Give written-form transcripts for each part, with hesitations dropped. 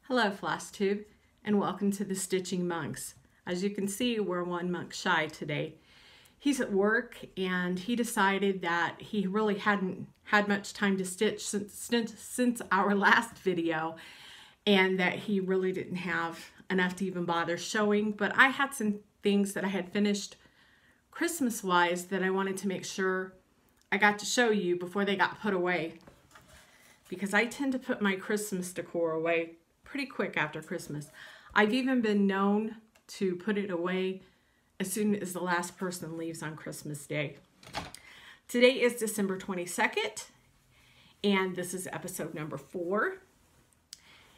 Hello Flosstube, and welcome to the Stitching Monks. As you can see, we're one monk shy today. He's at work and he decided that he really hadn't had much time to stitch since our last video, and that he really didn't have enough to even bother showing. But I had some things that I had finished Christmas wise that I wanted to make sure I got to show you before they got put away, because I tend to put my Christmas decor away pretty quick after Christmas. I've even been known to put it away as soon as the last person leaves on Christmas Day. Today is December 22nd, and this is episode number 4.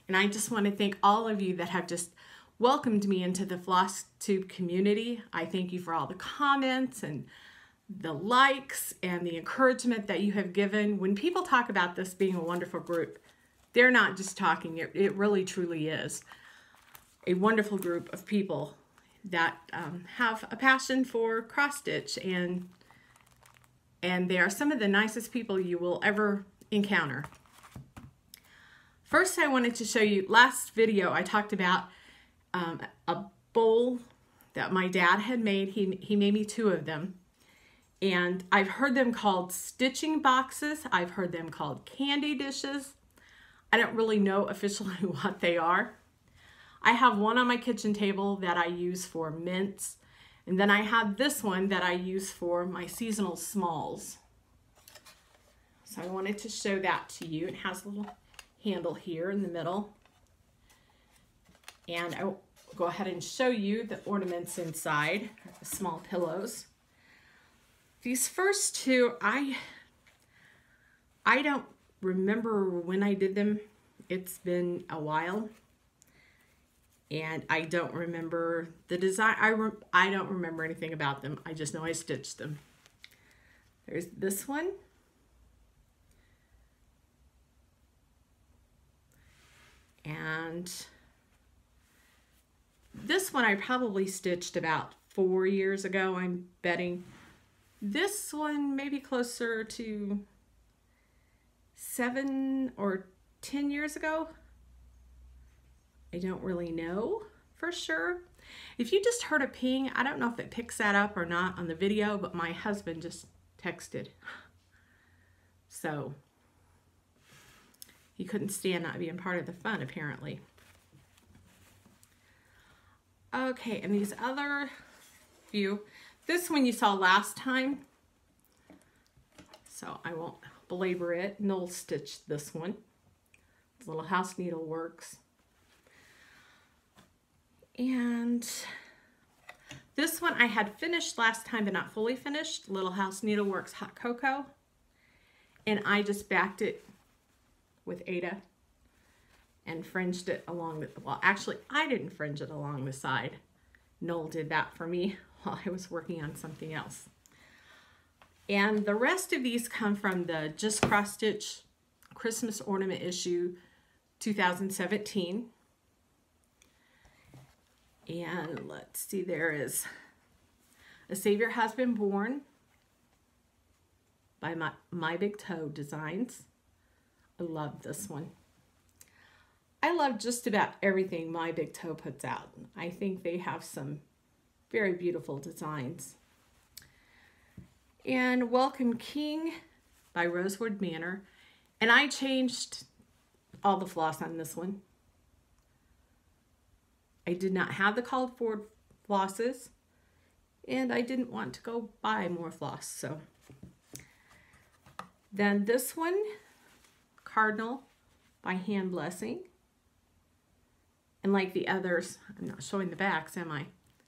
And I just want to thank all of you that have just welcomed me into the Flosstube community. I thank you for all the comments and the likes and the encouragement that you have given. When people talk about this being a wonderful group, they're not just talking, it really truly is a wonderful group of people that have a passion for cross stitch, and they are some of the nicest people you will ever encounter. First, I wanted to show you, last video I talked about a bowl that my dad had made. He made me 2 of them. And I've heard them called stitching boxes. I've heard them called candy dishes. I don't really know officially what they are. I have one on my kitchen table that I use for mints. And then I have this one that I use for my seasonal smalls. So I wanted to show that to you. It has a little handle here in the middle. And I'll go ahead and show you the ornaments inside, the small pillows. These first 2, I don't remember when I did them. It's been a while, and I don't remember the design. I don't remember anything about them. I just know I stitched them. There's this one. And this one I probably stitched about 4 years ago, I'm betting. This one maybe closer to 7 or 10 years ago. I don't really know for sure. If you just heard a ping, I don't know if it picks that up or not on the video, but my husband just texted. So he couldn't stand not being part of the fun, apparently. Okay, and these other few, this one you saw last time, so I won't belabor it. Noel stitched this one. His little house needle works. And this one I had finished last time, but not fully finished. Little House Needleworks Hot Cocoa. And I just backed it with Ada and fringed it along the, well, actually I didn't fringe it along the side. Noel did that for me while I was working on something else. And the rest of these come from the Just Cross Stitch Christmas Ornament issue 2017. And let's see, there is A Savior Has Been Born by My Big Toe Designs. I love this one. I love just about everything My Big Toe puts out. I think they have some very beautiful designs. And Welcome King by Rosewood Manor. And I changed all the floss on this one. I did not have the called for flosses, and I didn't want to go buy more floss. So then this one, Cardinal by Hand Blessing. And like the others, I'm not showing the backs, am I?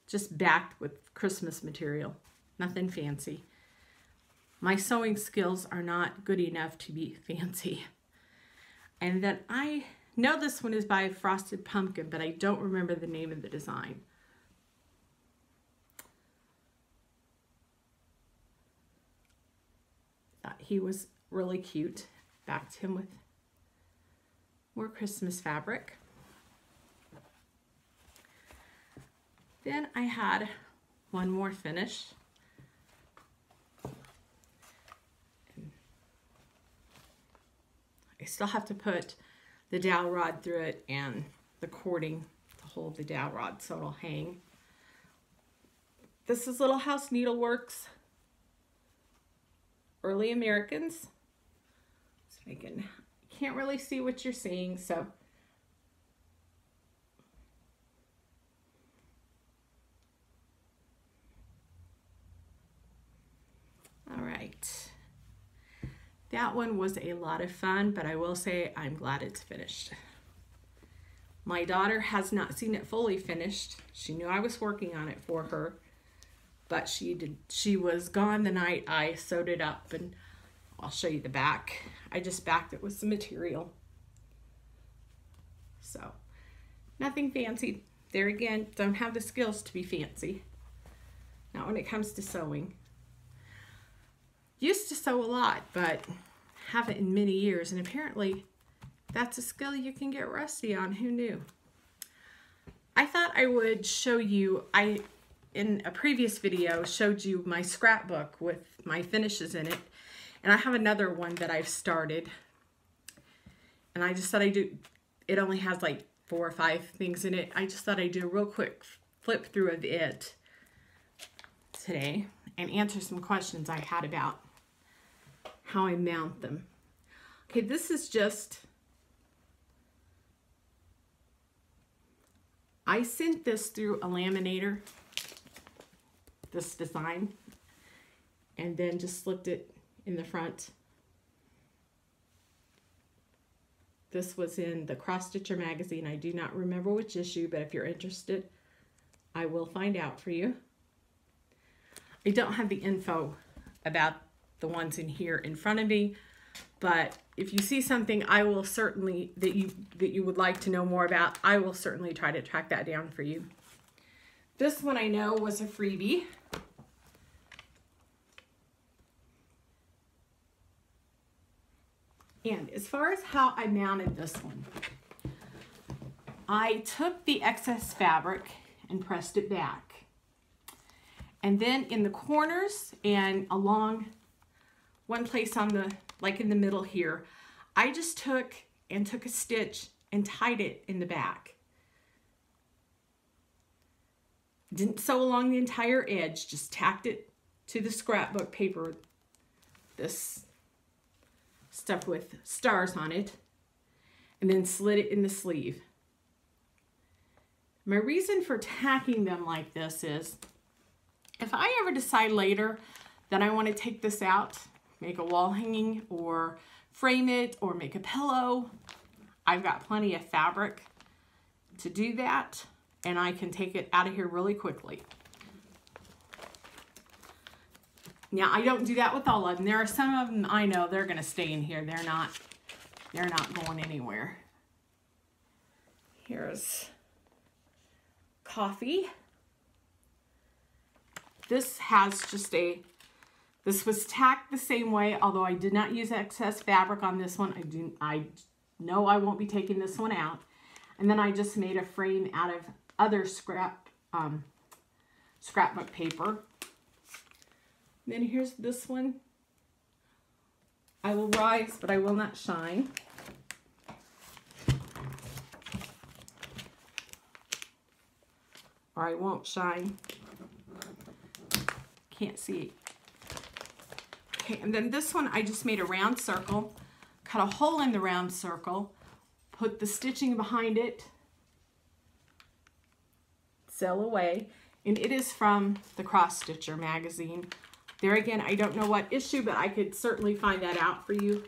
Just backed with Christmas material. Nothing fancy. My sewing skills are not good enough to be fancy. And then I know this one is by Frosted Pumpkin, but I don't remember the name of the design. Thought he was really cute. Backed him with more Christmas fabric. Then I had one more finish. I still have to put the dowel rod through it and the cording to hold the dowel rod so it'll hang. This is Little House Needleworks, Early Americans. So I can't really see what you're seeing, so all right. That one was a lot of fun, but I will say I'm glad it's finished. My daughter has not seen it fully finished. She knew I was working on it for her, but she was gone the night I sewed it up, and I'll show you the back. I just backed it with some material. So, nothing fancy. There again, don't have the skills to be fancy. Not when it comes to sewing. Used to sew a lot, but haven't in many years, and apparently that's a skill you can get rusty on. Who knew? I thought I would show you, in a previous video showed you my scrapbook with my finishes in it, and I have another one that I've started, and I just thought it only has like 4 or 5 things in it. I just thought I'd do a real quick flip through of it today and answer some questions I had about how I mount them. Okay, this is just, I sent this through a laminator, this design, and then just slipped it in the front. This was in the Cross Stitcher magazine. I do not remember which issue, but if you're interested, I will find out for you. I don't have the info about the ones in here in front of me, but if you see something I will certainly that you would like to know more about, I will certainly try to track that down for you. This one I know was a freebie. And as far as how I mounted this one, I took the excess fabric and pressed it back. And then in the corners and along one place on the, like in the middle here, I just took a stitch and tied it in the back. Didn't sew along the entire edge, just tacked it to the scrapbook paper, this stuff with stars on it, and then slid it in the sleeve. My reason for tacking them like this is, if I ever decide later that I want to take this out, make a wall hanging or frame it or make a pillow, I've got plenty of fabric to do that, and I can take it out of here really quickly. Now, I don't do that with all of them. There are some of them I know they're going to stay in here. They're not going anywhere. Here's Coffee. This has just this was tacked the same way, although I did not use excess fabric on this one. I know I won't be taking this one out. And then I just made a frame out of other scrapbook paper. And then here's this one. I will rise, but I will not shine. Or I won't shine. Can't see. Okay, and then this one I just made a round circle, cut a hole in the round circle, put the stitching behind it, sail away, and it is from the Cross Stitcher magazine. There again, I don't know what issue, but I could certainly find that out for you.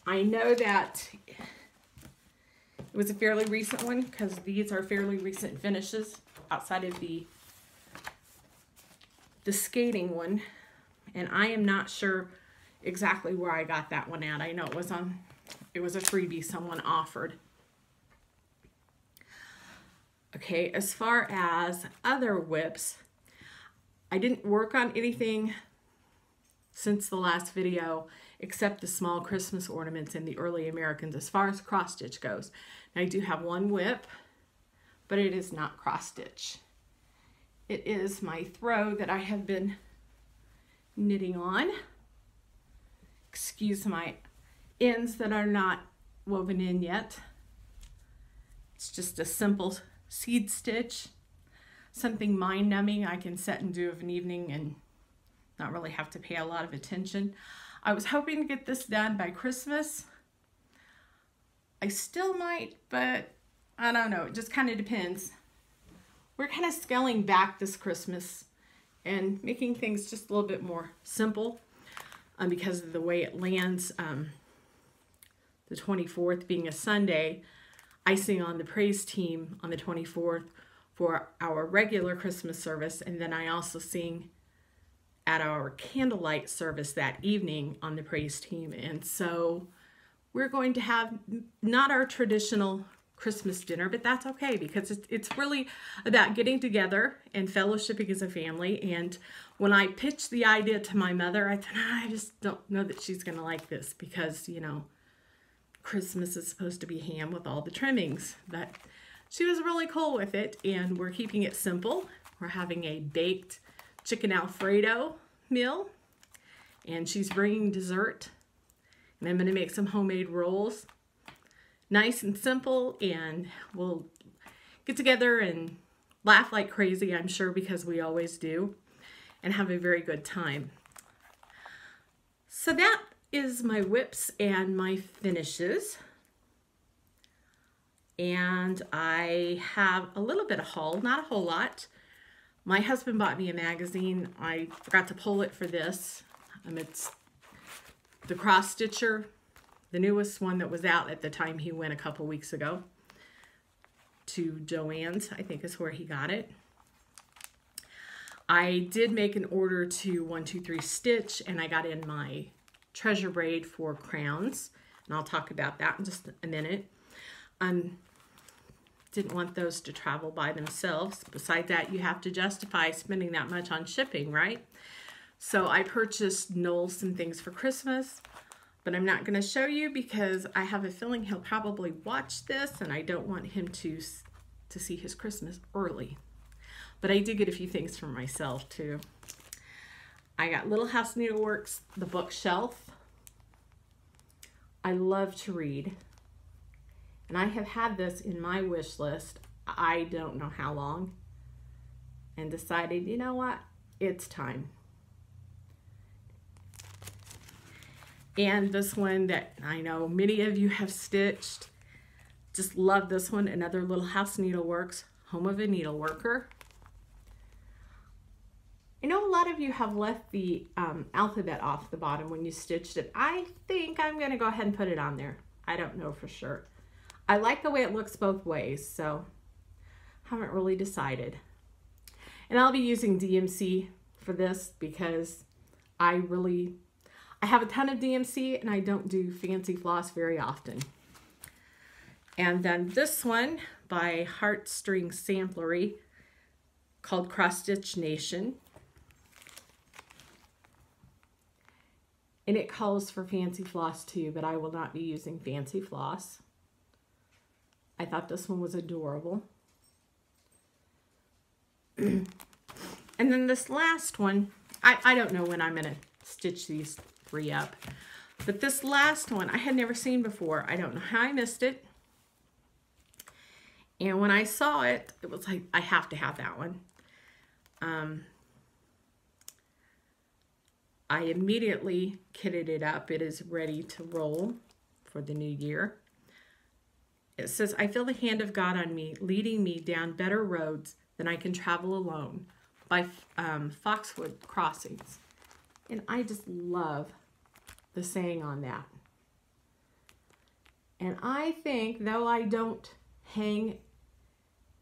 I know that it was a fairly recent one because these are fairly recent finishes outside of the skating one. And I am not sure exactly where I got that one at. I know it was a freebie someone offered. Okay, as far as other whips, I didn't work on anything since the last video except the small Christmas ornaments in the Early Americans as far as cross stitch goes. Now, I do have one whip, but it is not cross stitch. It is my throw that I have been knitting on. Excuse my ends that are not woven in yet. It's just a simple seed stitch, something mind-numbing I can sit and do of an evening and not really have to pay a lot of attention. I was hoping to get this done by Christmas. I still might, but I don't know. It just kind of depends. We're kind of scaling back this Christmas and making things just a little bit more simple because of the way it lands. The 24th being a Sunday, I sing on the praise team on the 24th for our regular Christmas service, and then I also sing at our candlelight service that evening on the praise team. And so we're going to have not our traditional Christmas dinner, but that's okay because it's really about getting together and fellowshipping as a family. And when I pitched the idea to my mother, I thought, I just don't know that she's going to like this because, you know, Christmas is supposed to be ham with all the trimmings. But she was really cool with it, and we're keeping it simple. We're having a baked chicken Alfredo meal, and she's bringing dessert, and I'm going to make some homemade rolls. Nice and simple, and we'll get together and laugh like crazy, I'm sure, because we always do, and have a very good time. So that is my whips and my finishes. And I have a little bit of haul, not a whole lot. My husband bought me a magazine. I forgot to pull it for this. It's the Cross Stitcher, the newest one that was out at the time he went a couple weeks ago to Joann's, I think is where he got it. I did make an order to 123 Stitch, and I got in my treasure braid for crowns, and I'll talk about that in just a minute. Didn't want those to travel by themselves. Besides that, you have to justify spending that much on shipping, right? So I purchased Noel some things for Christmas, but I'm not going to show you because I have a feeling he'll probably watch this, and I don't want him to see his Christmas early. But I did get a few things for myself too. I got Little House Needleworks, the bookshelf. I love to read. And I have had this in my wish list, I don't know how long, and decided, you know what, it's time. And this one that I know many of you have stitched, just love this one, another Little House Needleworks, Home of a Needleworker. I know a lot of you have left the alphabet off the bottom when you stitched it. I think I'm going to go ahead and put it on there. I don't know for sure. I like the way it looks both ways, so haven't really decided. And I'll be using DMC for this because I have a ton of DMC and I don't do fancy floss very often. And then this one by Heartstring Samplery called Cross Stitch Nation. And it calls for fancy floss too, but I will not be using fancy floss. I thought this one was adorable. And then this last one, I don't know when I'm going to stitch these three up. But this last one I had never seen before. I don't know how I missed it. And when I saw it, it was like, I have to have that one. I immediately kitted it up. It is ready to roll for the new year. It says, I feel the hand of God on me, leading me down better roads than I can travel alone, by Foxwood Crossings. And I just love the saying on that. And I think, though I don't hang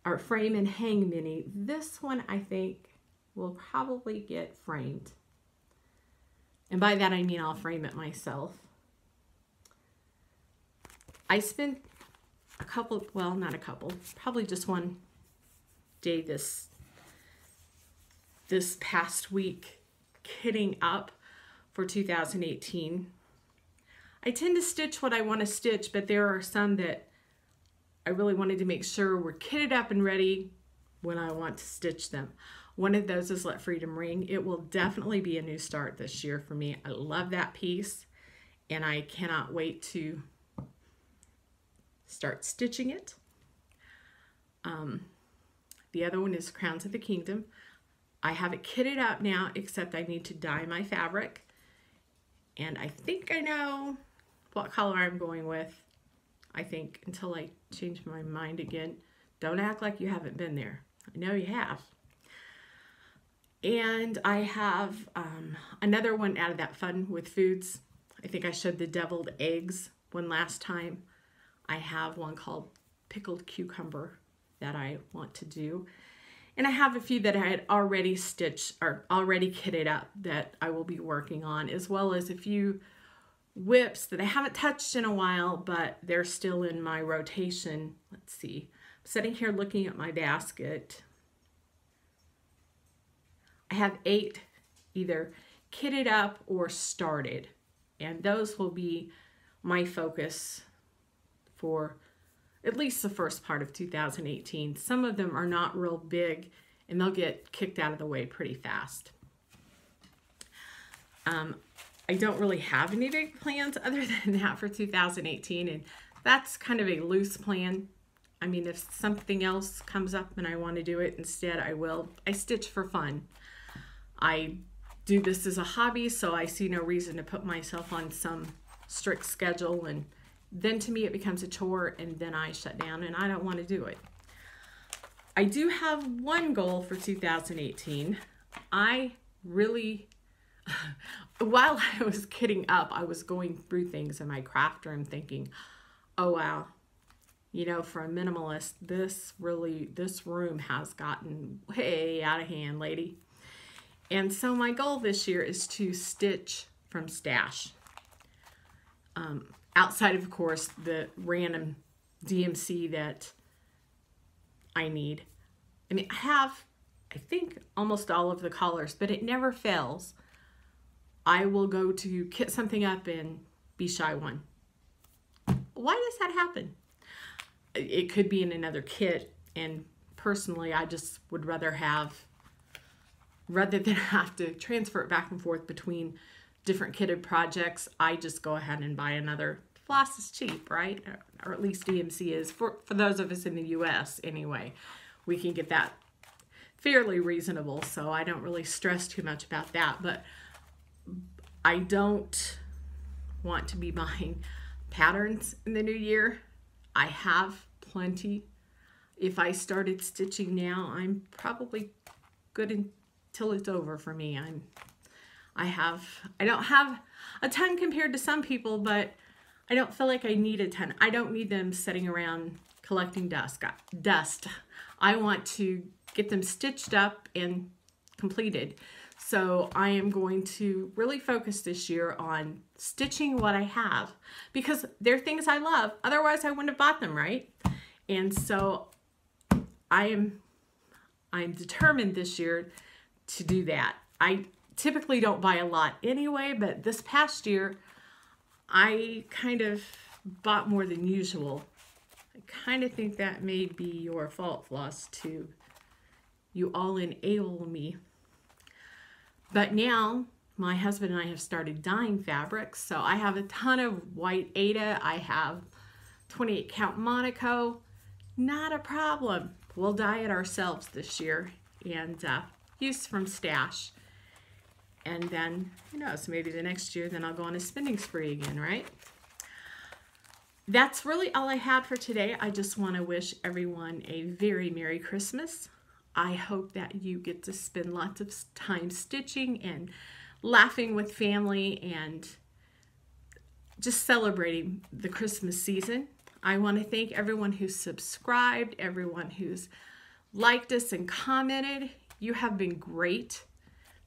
or frame and hang many, this one I think will probably get framed. And by that I mean I'll frame it myself. I spent a couple, well, not a couple, probably just one day this past week kitting up for 2018. I tend to stitch what I want to stitch, but there are some that I really wanted to make sure were kitted up and ready when I want to stitch them. One of those is Let Freedom Ring. It will definitely be a new start this year for me. I love that piece, and I cannot wait to start stitching it. The other one is Crowns of the Kingdom. I have it kitted out now, except I need to dye my fabric. And I think I know what color I'm going with. I think, until I change my mind again. Don't act like you haven't been there. I know you have. And I have another one out of that Fun with Foods. I think I showed the deviled eggs one last time. I have one called Pickled Cucumber that I want to do. And I have a few that I had already stitched or already kitted up that I will be working on, as well as a few whips that I haven't touched in a while, but they're still in my rotation. Let's see. I'm sitting here looking at my basket. I have 8 either kitted up or started, and those will be my focus for at least the first part of 2018. Some of them are not real big, and they'll get kicked out of the way pretty fast. I don't really have any big plans other than that for 2018, and that's kind of a loose plan. I mean, if something else comes up and I want to do it instead, I will. I stitch for fun. I do this as a hobby, so I see no reason to put myself on some strict schedule, and then to me it becomes a chore, and then I shut down and I don't want to do it. I do have one goal for 2018. I really, while I was kitting up, I was going through things in my craft room thinking, oh wow, you know, for a minimalist, this room has gotten way out of hand, lady. And so my goal this year is to stitch from stash. Outside of course, the random DMC that I need. I mean, I have, I think, almost all of the colors, but it never fails. I will go to kit something up and be shy one. Why does that happen? It could be in another kit, and personally, I just would rather than have to transfer it back and forth between different kitted projects, I just go ahead and buy another. Floss is cheap, right? Or at least DMC is. For those of us in the US anyway, we can get that fairly reasonable, so I don't really stress too much about that. But I don't want to be buying patterns in the new year. I have plenty. If I started stitching now, I'm probably good until it's over for me. I don't have a ton compared to some people, but I don't feel like I need a ton. I don't need them sitting around collecting dust. I want to get them stitched up and completed. So I am going to really focus this year on stitching what I have, because they're things I love. Otherwise I wouldn't have bought them, right? And so I'm determined this year to do that. I typically don't buy a lot anyway, but this past year I kind of bought more than usual. I kind of think that may be your fault, Floss, too. You all enable me. But now my husband and I have started dyeing fabrics, so I have a ton of white Aida. I have 28 count Monaco. Not a problem. We'll dye it ourselves this year and use from stash. And then, who knows, maybe the next year, then I'll go on a spending spree again, right? That's really all I had for today. I just want to wish everyone a very Merry Christmas. I hope that you get to spend lots of time stitching and laughing with family and just celebrating the Christmas season. I want to thank everyone who's subscribed, everyone who's liked us and commented. You have been great.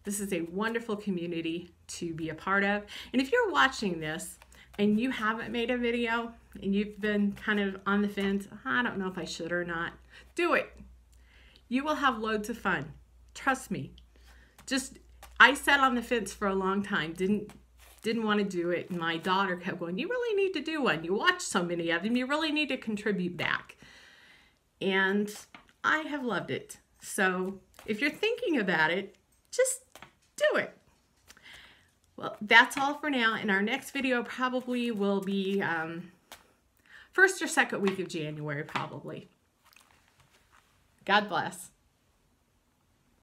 This is a wonderful community to be a part of. And if you're watching this and you haven't made a video and you've been kind of on the fence, I don't know if I should or not, do it. You will have loads of fun. Trust me. I sat on the fence for a long time, didn't want to do it. And my daughter kept going, you really need to do one. You watch so many of them, you really need to contribute back. And I have loved it. So if you're thinking about it, just do it. Well, that's all for now. And our next video probably will be first or second week of January, probably. God bless.